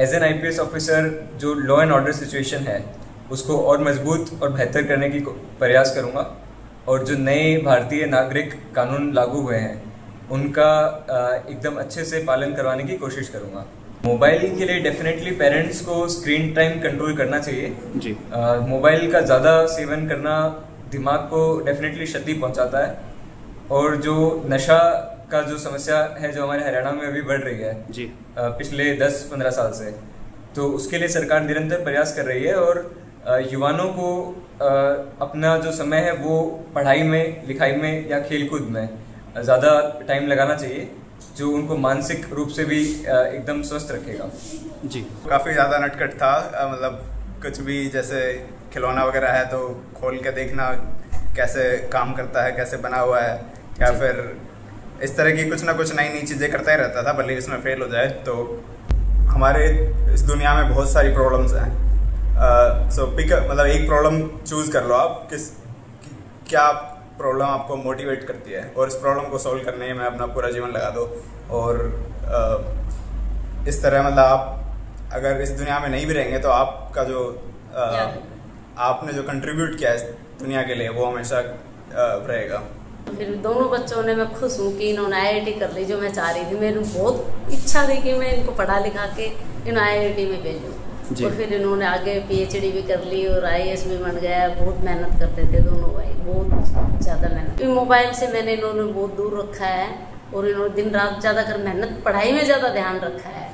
As an IPS officer जो law and order situation है उसको और मजबूत और बेहतर करने की प्रयास करूँगा, और जो नए भारतीय नागरिक कानून लागू हुए हैं उनका एकदम अच्छे से पालन करवाने की कोशिश करूँगा। मोबाइल के लिए डेफिनेटली पेरेंट्स को स्क्रीन टाइम कंट्रोल करना चाहिए जी। मोबाइल का ज़्यादा सेवन करना दिमाग को डेफिनेटली क्षति पहुंचाता है, और जो नशा का जो समस्या है जो हमारे हरियाणा में अभी बढ़ रही है जी पिछले 10-15 साल से, तो उसके लिए सरकार निरंतर प्रयास कर रही है, और युवाओं को अपना जो समय है वो पढ़ाई में, लिखाई में या खेलकूद में ज़्यादा टाइम लगाना चाहिए, जो उनको मानसिक रूप से भी एकदम स्वस्थ रखेगा जी। काफ़ी ज़्यादा नटखट था, मतलब कुछ भी जैसे खिलौना वगैरह है तो खोल के देखना कैसे काम करता है, कैसे बना हुआ है, या फिर इस तरह की कुछ ना कुछ नई नई चीज़ें करता ही रहता था, भले इसमें फेल हो जाए। तो हमारे इस दुनिया में बहुत सारी प्रॉब्लम्स हैं, सो पिक मतलब एक प्रॉब्लम चूज़ कर लो आप, क्या प्रॉब्लम आपको मोटिवेट करती है, और इस प्रॉब्लम को सॉल्व करने में अपना पूरा जीवन लगा दो। और इस तरह मतलब आप अगर इस दुनिया में नहीं भी रहेंगे तो आपका जो आपने जो कंट्रीब्यूट किया है दुनिया के लिए वो हमेशा रहेगा। फिर दोनों बच्चों ने, मैं खुश हूँ कि इन्होंने IIT कर ली जो मैं चाह रही थी। मेरी बहुत इच्छा थी कि मैं इनको पढ़ा लिखा के इन्हें IIT में भेजूँ, और फिर इन्होंने आगे PhD भी कर ली और IAS भी बन गया। बहुत मेहनत करते थे दोनों भाई, बहुत ज़्यादा मेहनत। मोबाइल से मैंने इन्होंने बहुत दूर रखा है, और इन्होंने दिन रात ज़्यादा कर मेहनत, पढ़ाई में ज़्यादा ध्यान रखा है।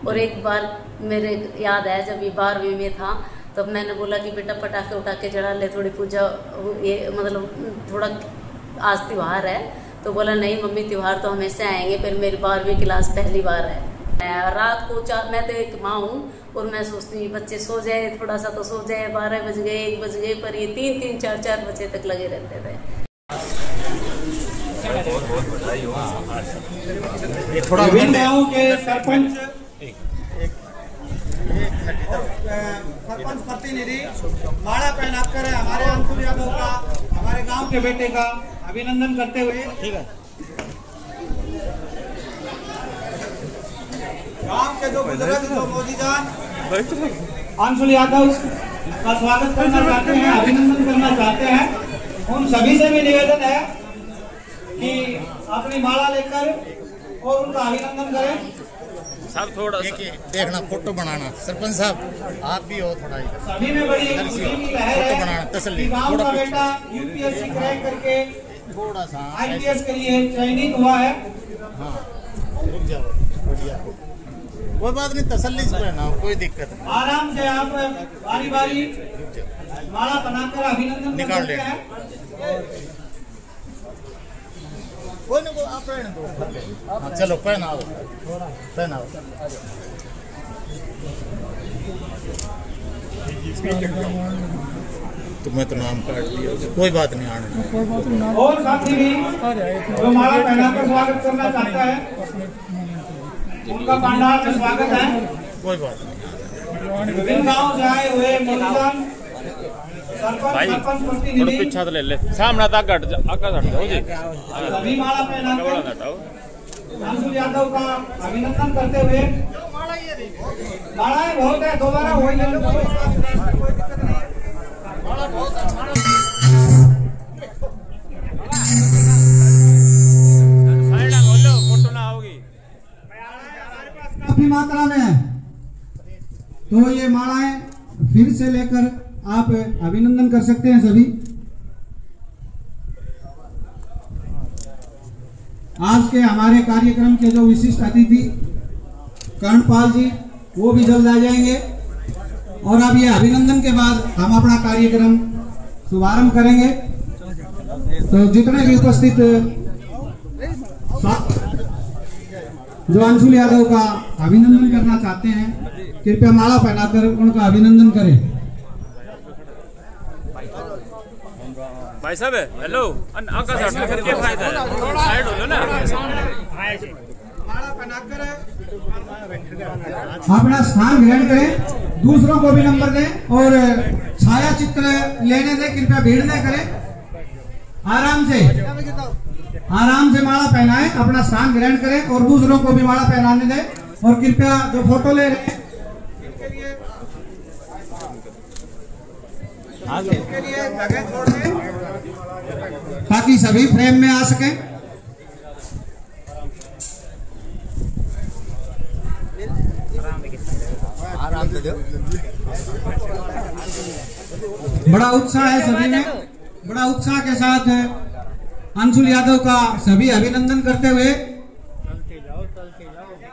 और एक बार मेरे याद है जब ये 12वीं में था, तब मैंने बोला कि बेटा पटाखे उठा के जला ले, थोड़ी पूजा, ये मतलब थोड़ा आज त्यौहार है। तो बोला नहीं मम्मी त्यौहार तो हमेशा आएंगे। फिर मेरी 12वीं क्लास पहली बार है। रात को मैं तो एक माँ हूँ और मैं सोचती हूँ बच्चे सो जाए, थोड़ा सा तो सो जाए, 12 बज गए, 1 बज गए, पर ये 3-3, 4-4 बजे तक लगे रहते थे। थोड़ा गाँव के सरपंच प्रतिनिधि माला पहनाकर हमारे अंशुल यादव का, हमारे गांव के बेटे का अभिनंदन करते हुए, ठीक है, गांव के जो बुजुर्ग जो मोदी जान अंशुल यादव का स्वागत करना चाहते हैं, अभिनंदन करना चाहते हैं। उन सभी से भी निवेदन है कि अपनी माला लेकर और उनका अभिनंदन करें। साहब थोड़ा देखना, फोटो बनाना, सरपंच साहब आप भी हो थोड़ा ही, सभी में बड़ी खुशी की लहर है। फोटो बनाना, तसल्ली, गाँव का बेटा UPSC क्रैक करके थोड़ा सा IPS के लिए चयनित हुआ है। हाँ रुक जाओ, कोई बात नहीं, तसल्ली से रहना, कोई दिक्कत नहीं। आराम से आप बारी बारी माला बनाकर अभिनंदन निकाल करते हैं। कोई नहीं, आप रहने दो। हाँ, चलो पहनाओ, पहनाओ। तुम्हें तो नाम काट दिया, कोई बात नहीं, आने। और साथी भी जो माला पहनाकर स्वागत करना चाहता है उनका पंडाल में स्वागत है। कोई बात नहीं। विभिन्न गाँव से आए हुए मोदीजान सरपंच प्रतिनिधि पीछा तो ले ले, सामने तक हट जाओ जी। सभी माला पहनाकर अंशुल यादव का अभिनंदन करते हुए, मालाएं बहुत है, दोबारा वही ले लो, कोई दिक्कत नहीं है। माला बहुत फोटो ना होगी, काफी मात्रा में है, तो ये मालाएं फिर से लेकर आप अभिनंदन कर सकते हैं सभी। आज के हमारे कार्यक्रम के जो विशिष्ट अतिथि कर्णपाल जी, वो भी जल्द आ जाएंगे, और अब ये अभिनंदन के बाद हम अपना कार्यक्रम शुभारंभ करेंगे। तो जितने भी उपस्थित जो अंशुल यादव का अभिनंदन करना चाहते हैं, कृपया माला पहनाकर उनका अभिनंदन करें। भाई साहब हेलो, आका साइड में क्या फायदा है, साइड हो लो ना। माला पहनाकर अपना स्थान ग्रहण करें, दूसरों को भी नंबर दें, और छाया चित्र लेने दें, कृपया भीड़ न करें। आराम से माला पहनाएं, अपना स्थान ग्रहण करें और दूसरों को भी माला पहनाने दें। और कृपया जो फोटो ले रहे हैं इसके लिए जगह छोड़ दें ताकि सभी फ्रेम में आ सकें। बड़ा उत्साह है सभी में, बड़ा उत्साह के साथ अंशुल यादव का सभी अभिनंदन करते हुए,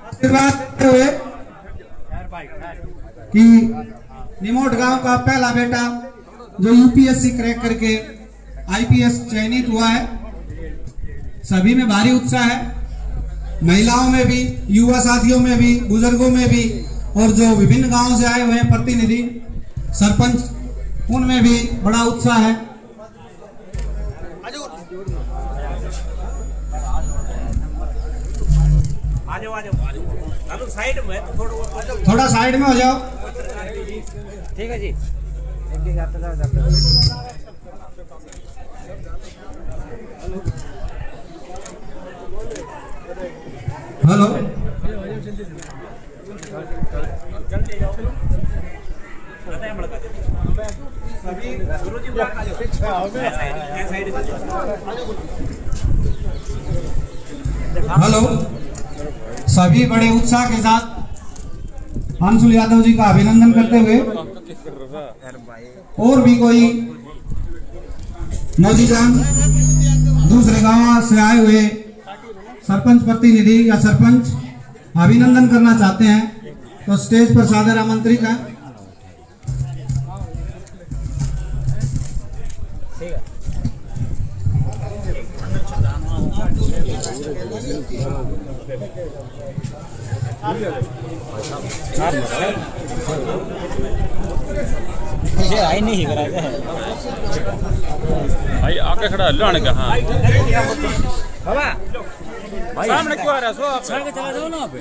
आशीर्वाद देते हुए कि निमोट गांव का पहला बेटा जो यूपीएससी क्रैक करके आईपीएस चयनित हुआ है, सभी में भारी उत्साह है। महिलाओं में भी, युवा साथियों में भी, बुजुर्गों में भी, और जो विभिन्न गांवों से आए हुए हैं प्रतिनिधि, सरपंच, उनमें भी बड़ा उत्साह है। थोड़ा साइड में हो जाओ। ठीक है जी। हेलो, हेलो, सभी बड़े उत्साह के साथ अंशुल यादव जी का अभिनंदन करते हुए, और भी कोई मौजूदान दूसरे गांव से आए हुए सरपंच प्रतिनिधि या सरपंच अभिनंदन करना चाहते हैं तो स्टेज पर सादर आमंत्रित है। मुझे आई नहीं करा भाई आके खड़ा लाने का। हाँ बाबा भाई सामने क्यों आ रहा सो आप चला जाओ ना पे।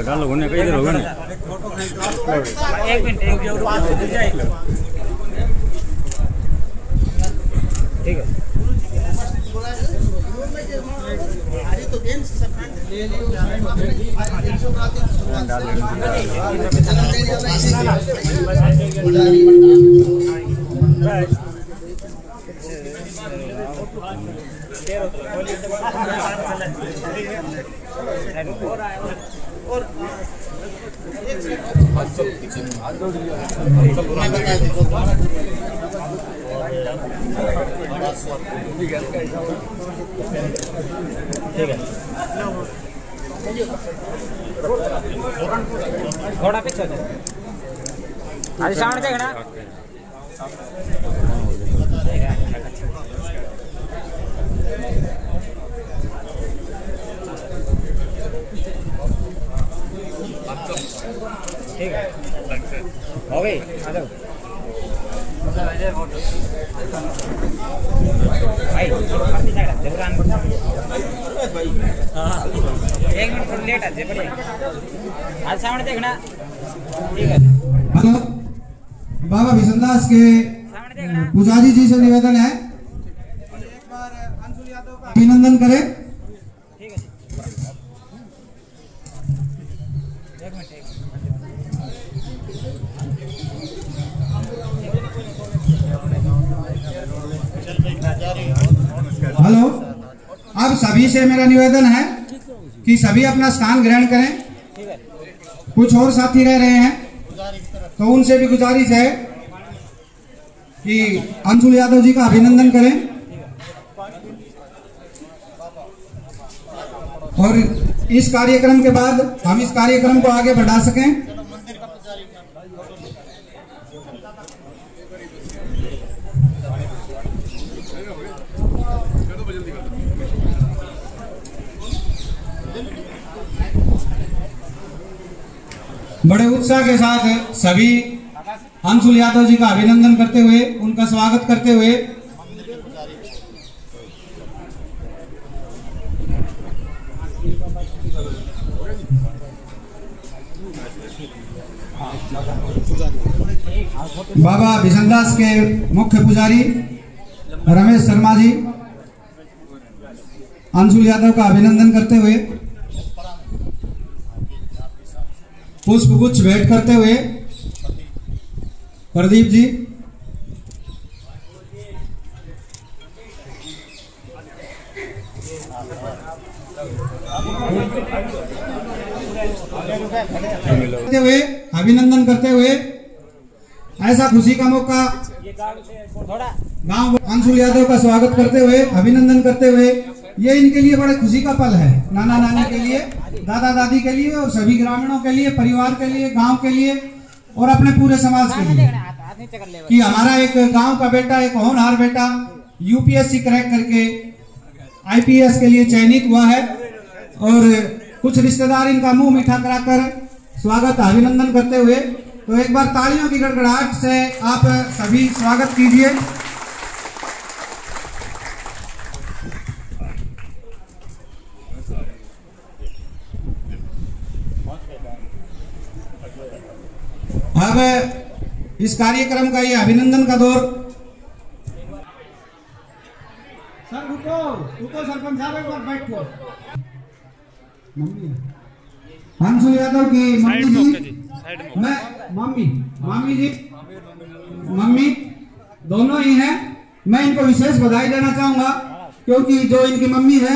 डालो होने का इधर होगा ना। एक मिनट ठीक है। थोड़ा पीछे आज सामने देखना। ठीक है हो गई। आ जाओ भाई एक मिनट थोड़ा लेट आते बढ़िया। आज सामने देखना। ठीक है। हेलो, बाबा विशनदास के पुजारी जी से निवेदन है एक बार अंशुल यादव का अभिनंदन करें। ठीक है एक मिनट। हेलो, अब सभी से मेरा निवेदन है कि सभी अपना स्थान ग्रहण करें। कुछ और साथी रह रहे हैं तो उनसे भी गुजारिश है कि अंशुल यादव जी का अभिनंदन करें और इस कार्यक्रम के बाद हम इस कार्यक्रम को आगे बढ़ा सकें। बड़े उत्साह के साथ सभी अंशुल यादव जी का अभिनंदन करते हुए, उनका स्वागत करते हुए बाबा विशनदास के मुख्य पुजारी रमेश शर्मा जी अंशुल यादव का अभिनंदन करते हुए पुष्पगुच्छ भेंट करते हुए प्रदीप जी करते हुए अभिनंदन करते हुए ऐसा खुशी का मौका गांव अंशुल यादव का स्वागत करते हुए अभिनंदन करते हुए ये इनके लिए बड़े खुशी का पल है, नाना नानी के लिए, दादा दादी के लिए और सभी ग्रामीणों के लिए, परिवार के लिए, गांव के लिए और अपने पूरे समाज के लिए कि हमारा एक गांव का बेटा, एक होनहार बेटा यूपीएससी क्रैक करके आईपीएस के लिए चयनित हुआ है और कुछ रिश्तेदार इनका मुंह मीठा कराकर स्वागत अभिनंदन करते हुए, तो एक बार तालियों की गड़गड़ाहट से आप सभी स्वागत कीजिए। अब इस कार्यक्रम का ये अभिनंदन का दौर। सर रुको सरपंच साहब एक बार बैठो। अंशुल यादव की मम्मी जी, मैं मम्मी दोनों ही हैं। मैं इनको विशेष बधाई देना चाहूंगा क्योंकि जो इनकी मम्मी है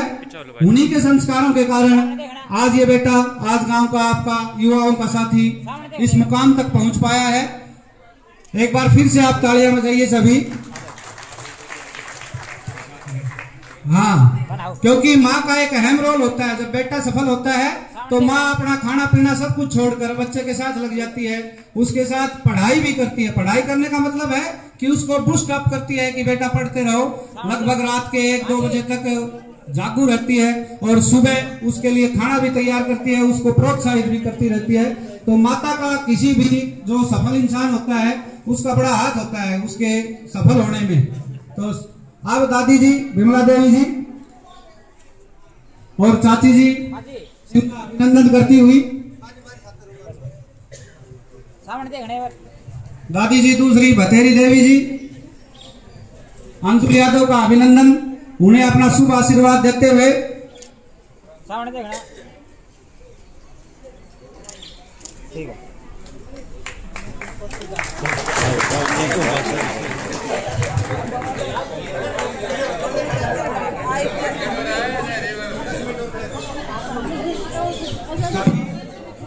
उन्हीं के संस्कारों के कारण आज ये बेटा, आज गांव का आपका युवाओं का साथी इस मुकाम तक पहुंच पाया है। एक बार फिर से आप तालियां बजाइए सभी। हाँ, क्योंकि माँ का एक अहम रोल होता है। जब बेटा सफल होता है तो माँ अपना खाना पीना सब कुछ छोड़कर बच्चे के साथ लग जाती है, उसके साथ पढ़ाई भी करती है। पढ़ाई करने का मतलब है कि उसको बूस्ट अप करती है कि बेटा पढ़ते रहो। लगभग रात के 1-2 बजे तक जागू रहती है और सुबह उसके लिए खाना भी तैयार करती है, उसको प्रोत्साहित भी करती रहती है। तो माता का किसी भी जो सफल इंसान होता है उसका बड़ा हाथ होता है उसके सफल होने में। तो अब दादी जी विमला देवी जी और चाची जी अभिनंदन करती हुई दादी जी दूसरी भतेरी देवी जी अंशुल यादव का अभिनंदन, उन्हें अपना शुभ आशीर्वाद देते हुए ठीक है।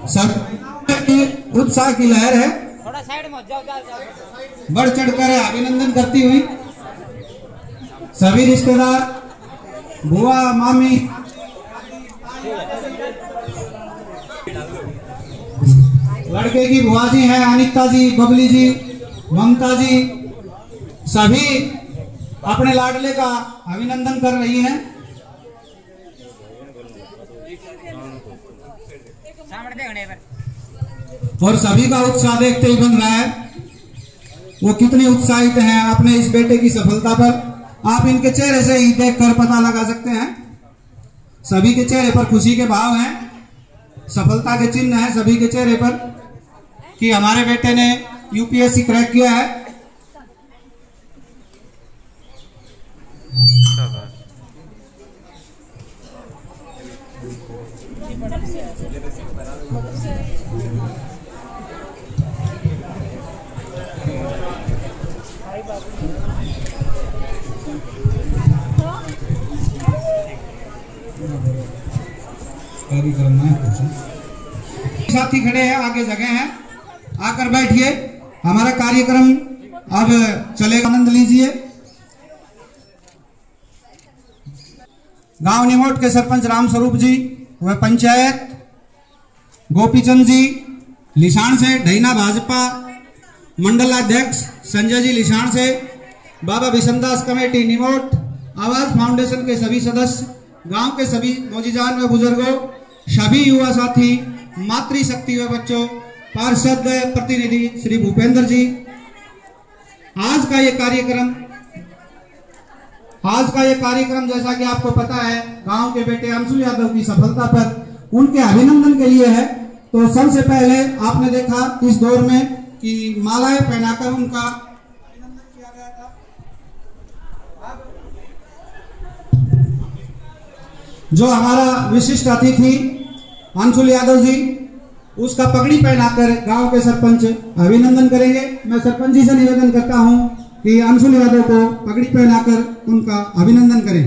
सब उत्साह की लहर है, थोड़ा साइड में जाओ। बढ़ चढ़कर अभिनंदन करती हुई सभी रिश्तेदार, बुआ, मामी, लड़के की बुआ जी हैं अनिता जी, बबली जी, ममता जी, सभी अपने लाडले का अभिनंदन कर रही हैं। और सभी का उत्साह देखते ही बन रहा है वो कितने उत्साहित हैं अपने इस बेटे की सफलता पर। आप इनके चेहरे से ही देखकर पता लगा सकते हैं। सभी के चेहरे पर खुशी के भाव हैं, सफलता के चिन्ह हैं सभी के चेहरे पर कि हमारे बेटे ने यूपीएससी क्रैक किया है। कार्यक्रम में साथी खड़े हैं, आगे जगह है, आकर बैठिए। हमारा कार्यक्रम अब चलेगा, आनंद लीजिए। गांव निमोट के सरपंच रामस्वरूप जी व पंचायत गोपीचंद जी लिसाण से, ढैना भाजपा मंडलाध्यक्ष संजय जी लिसाण से, बाबा विशनदास कमेटी निमोट, आवाज फाउंडेशन के सभी सदस्य, गांव के सभी मौजीजान व बुजुर्गों, सभी युवा साथी, मातृशक्ति व बच्चों, पार्षद प्रतिनिधि श्री भूपेंद्र जी, आज का ये कार्यक्रम जैसा कि आपको पता है गांव के बेटे अंशुल यादव की सफलता पर उनके अभिनंदन के लिए है। तो सबसे पहले आपने देखा इस दौर में कि मालाएं पहनाकर उनका अभिनंदन किया गया था। अब जो हमारा विशिष्ट अतिथि अंशुल यादव जी, उसका पगड़ी पहनाकर गांव के सरपंच अभिनंदन करेंगे। मैं सरपंच जी से निवेदन करता हूं कि अंशुल यादव को पगड़ी पहनाकर उनका अभिनंदन करें।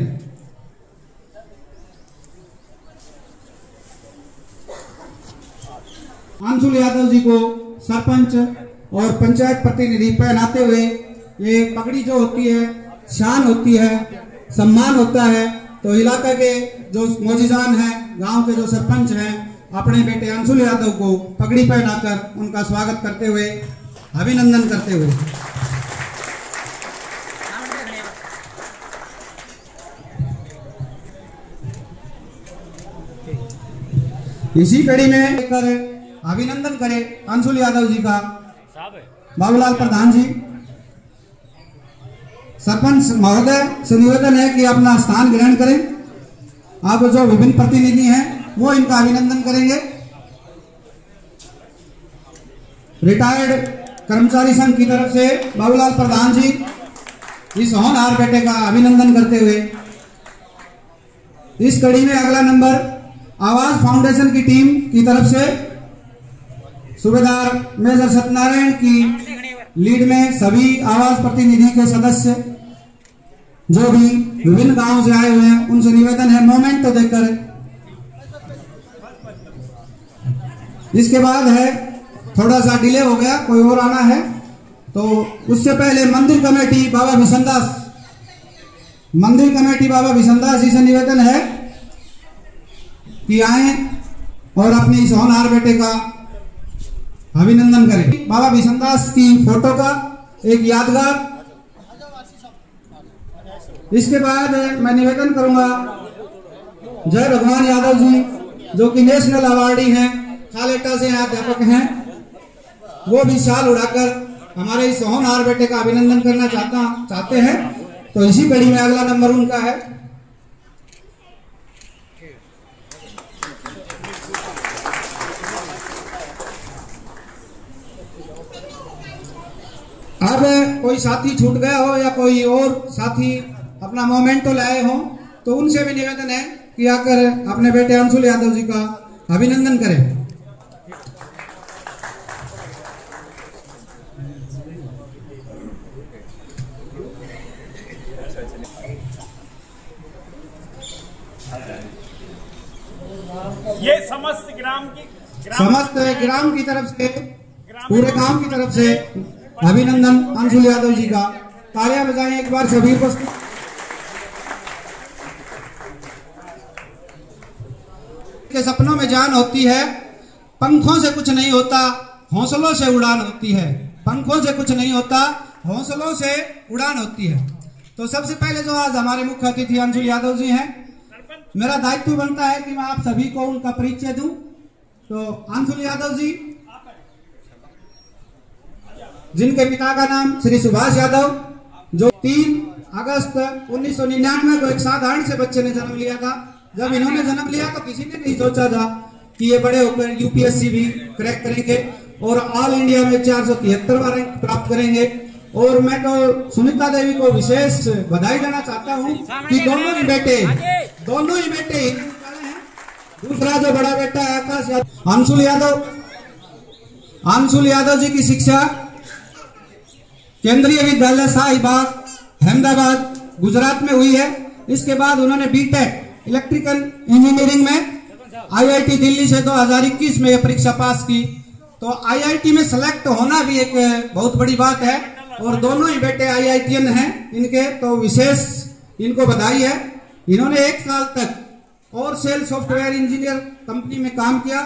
अंशुल यादव जी को सरपंच और पंचायत प्रतिनिधि पहनाते हुए, ये पगड़ी जो होती है शान होती है, सम्मान होता है। तो इलाका के जो मोजीजान हैं, गांव के जो सरपंच हैं, अपने बेटे अंशुल यादव को पगड़ी पहनाकर उनका स्वागत करते हुए, अभिनंदन करते हुए। इसी कड़ी में लेकर अभिनंदन करें अंशुल यादव जी का बाबूलाल प्रधान जी। सरपंच महोदय से निवेदन है कि अपना स्थान ग्रहण करें। आप जो विभिन्न प्रतिनिधि हैं वो इनका अभिनंदन करेंगे। रिटायर्ड कर्मचारी संघ की तरफ से बाबूलाल प्रधान जी इस होनहार बेटे का अभिनंदन करते हुए, इस कड़ी में अगला नंबर आवाज फाउंडेशन की टीम की तरफ से सूबेदार मेजर सत्यनारायण की लीड में सभी आवाज प्रतिनिधि के सदस्य जो भी विभिन्न गांवों से आए हुए हैं, उनसे निवेदन है मोमेंट तो देकर। इसके बाद है थोड़ा सा डिले हो गया, कोई और आना है, तो उससे पहले मंदिर कमेटी बाबा बिशनदास जी से निवेदन है कि आए और अपने इस होनहार बेटे का अभिनंदन करें। बाबा बिशनदास की फोटो का एक यादगार। इसके बाद मैं निवेदन करूंगा जय भगवान यादव जी, जो कि नेशनल अवार्डी हैं, खालेटा से अध्यापक हैं, वो भी शाल उड़ाकर हमारे इस होनहार बेटे का अभिनंदन करना चाहते हैं। तो इसी कड़ी में अगला नंबर उनका है। अब कोई साथी छूट गया हो या कोई और साथी अपना मोमेंटो लाए हो, तो उनसे भी निवेदन है कि आकर अपने बेटे अंशुल यादव जी का अभिनंदन करें। ये समस्त ग्राम की तरफ से, पूरे गांव की तरफ से अभिनंदन अंशुल यादव जी का। तालियां बजाएं एक बार सभी उपस्थित। के सपनों में जान होती है, पंखों से कुछ नहीं होता, हौसलों से उड़ान होती है। पंखों से कुछ नहीं होता, हौसलों से उड़ान होती है। तो सबसे पहले जो आज हमारे मुख्य अतिथि अंशुल यादव जी हैं, मेरा दायित्व बनता है कि मैं आप सभी को उनका परिचय दूं। तो अंशुल यादव जी, जिनके पिता का नाम श्री सुभाष यादव, जो 3 अगस्त 1999 को एक साधारण से बच्चे ने जन्म लिया था। जब इन्होंने जन्म लिया तो किसी ने नहीं सोचा था कि ये बड़े होकर यूपीएससी भी क्रैक करेंगे और ऑल इंडिया में 473वां रैंक प्राप्त करेंगे। और मैं तो सुनीता देवी को विशेष बधाई देना चाहता हूँ कि दोनों ही बेटे हैं। दूसरा जो बड़ा बेटा है आकाश यादव, अंशुल यादव जी की शिक्षा केंद्रीय विद्यालय शाहीबाग अहमदाबाद गुजरात में हुई है। इसके बाद उन्होंने बीटेक इलेक्ट्रिकल इंजीनियरिंग में आईआईटी दिल्ली से 2021 में परीक्षा पास की। तो आईआईटी में सेलेक्ट होना भी एक बहुत बड़ी बात है और दोनों ही बेटे आईआईटीएन हैं इनके, तो विशेष इनको बधाई है। इन्होंने 1 साल तक और सेल सॉफ्टवेयर इंजीनियर कंपनी में काम किया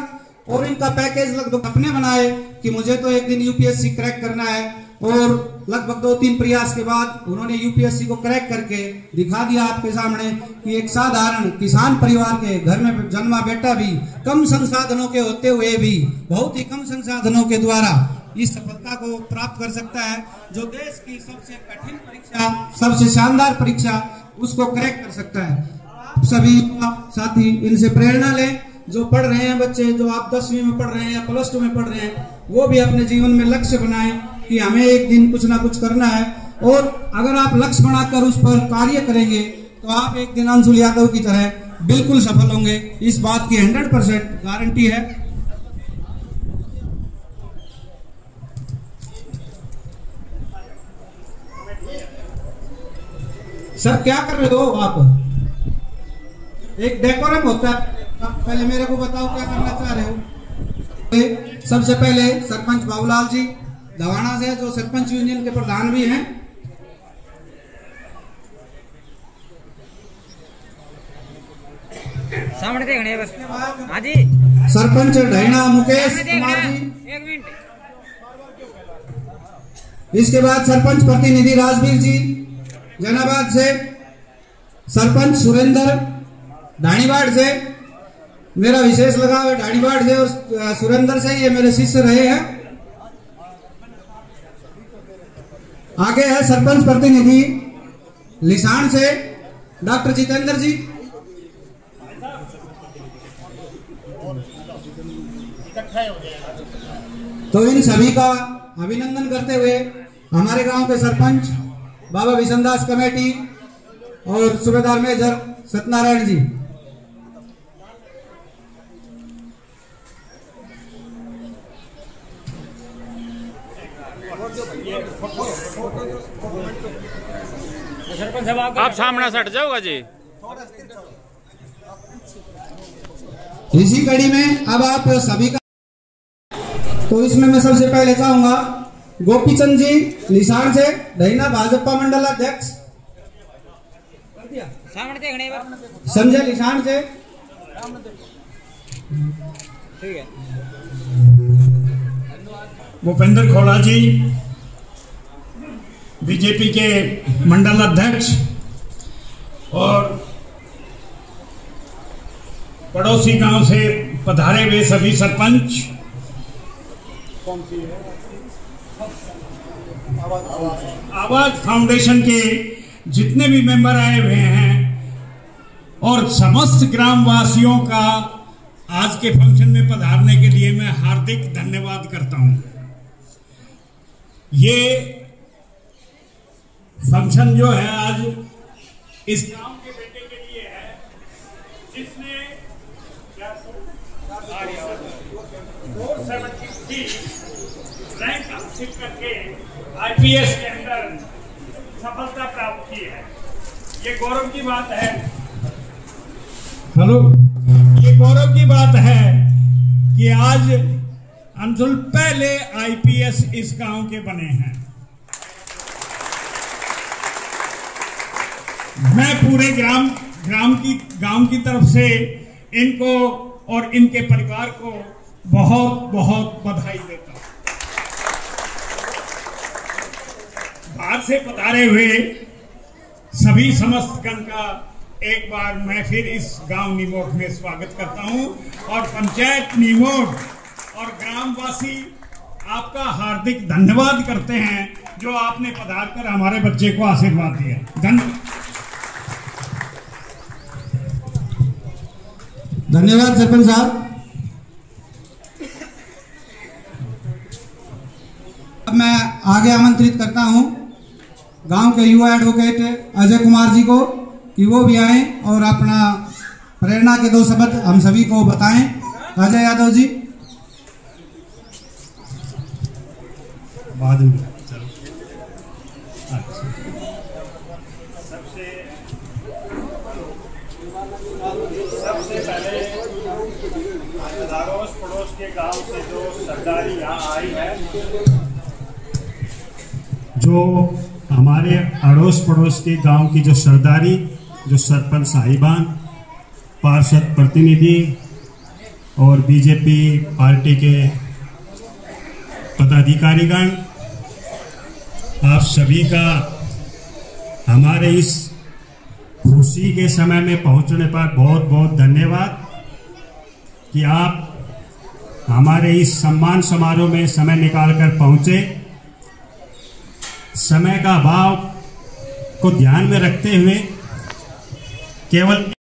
और इनका पैकेज लगभग अपने बनाए कि मुझे तो एक दिन यूपीएससी क्रैक करना है। और लगभग 2-3 प्रयास के बाद उन्होंने यूपीएससी को क्रैक करके दिखा दिया आपके सामने कि एक साधारण किसान परिवार के घर में जन्मा बेटा भी कम संसाधनों के होते हुए भी बहुत ही कम संसाधनों के द्वारा इस सफलता को प्राप्त कर सकता है। जो देश की सबसे कठिन परीक्षा, सबसे शानदार परीक्षा, उसको क्रैक कर सकता है। आप सभी साथी इनसे प्रेरणा लें। जो पढ़ रहे हैं बच्चे, जो आप 10वीं में पढ़ रहे हैं या +2 में पढ़ रहे हैं, वो भी अपने जीवन में लक्ष्य बनाएं कि हमें एक दिन कुछ ना कुछ करना है। और अगर आप लक्ष्य बनाकर उस पर कार्य करेंगे तो आप एक दिन अंशुल यादव की तरह बिल्कुल सफल होंगे, इस बात की 100% गारंटी है। सर क्या कर रहे हो आप? एक डेकोरम होता है, पहले मेरे को बताओ क्या करना चाह रहे हो। सबसे पहले सरपंच बाबूलाल जी दवाना से, जो सरपंच यूनियन के प्रधान भी हैं, सामने देखने बस। हाँ जी। सरपंच ढैना मुकेश कुमार जी, एक मिनट। इसके बाद सरपंच प्रतिनिधि राजवीर जी जनाबाद से, सरपंच सुरेंद्र ढाणीवाड़ से, मेरा विशेष लगाव है ढाणीवाड़ से और सुरेंद्र से, ये मेरे शिष्य रहे हैं। आगे है सरपंच प्रतिनिधि लिसाण से डॉक्टर जितेंद्र जी। तो इन सभी का अभिनंदन करते हुए हमारे गांव के सरपंच बाबा विशनदास कमेटी और सूबेदार मेजर सत्यनारायण जी। आप सामने से हट जाओगा जी। इसी कड़ी में अब आप सभी का, तो इसमें मैं सबसे पहले चाहूंगा गोपीचंद जी लिसाण से, ढैना भाजपा मंडल अध्यक्ष, सामने देखने संजय लिसाण से, ठीक है, भूपेंद्र खोड़ा जी बीजेपी के मंडल अध्यक्ष, और पड़ोसी गांव से पधारे हुए सभी सरपंच, आवाज फाउंडेशन के जितने भी मेंबर आए हुए हैं, और समस्त ग्रामवासियों का आज के फंक्शन में पधारने के लिए मैं हार्दिक धन्यवाद करता हूं। ये फंक्शन जो है आज इस गांव के बेटे के लिए है, जिसने 473 रैंक हासिल करके आईपीएस के अंदर सफलता प्राप्त की है। ये गौरव की बात है। हेलो, ये गौरव की बात है कि आज अंशुल पहले आईपीएस इस गांव के बने हैं। मैं पूरे गांव की तरफ से इनको और इनके परिवार को बहुत बहुत बधाई देता हूं। बाहर से पधारे हुए सभी समस्त गण का एक बार मैं फिर इस गांव निमोट में स्वागत करता हूं, और पंचायत निमोट और ग्रामवासी आपका हार्दिक धन्यवाद करते हैं, जो आपने पधार कर हमारे बच्चे को आशीर्वाद दिया। धन्यवाद सरपंच साहब। अब मैं आगे आमंत्रित करता हूं गांव के युवा एडवोकेट अजय कुमार जी को कि वो भी आए और अपना प्रेरणा के 2 शब्द हम सभी को बताएं। अजय यादव जी। बाद में चलो। अच्छा, सबसे पहले अड़ोस पड़ोस के गांव से जो सरदारी यहाँ आई है, जो हमारे अड़ोस पड़ोस के गांव की जो सरदारी, जो सरपंच साहिबान, पार्षद प्रतिनिधि और बीजेपी पार्टी के पदाधिकारीगण, आप सभी का हमारे इस खुशी के समय में पहुंचने पर बहुत बहुत धन्यवाद कि आप हमारे इस सम्मान समारोह में समय निकालकर पहुंचे। समय का अभाव को ध्यान में रखते हुए केवल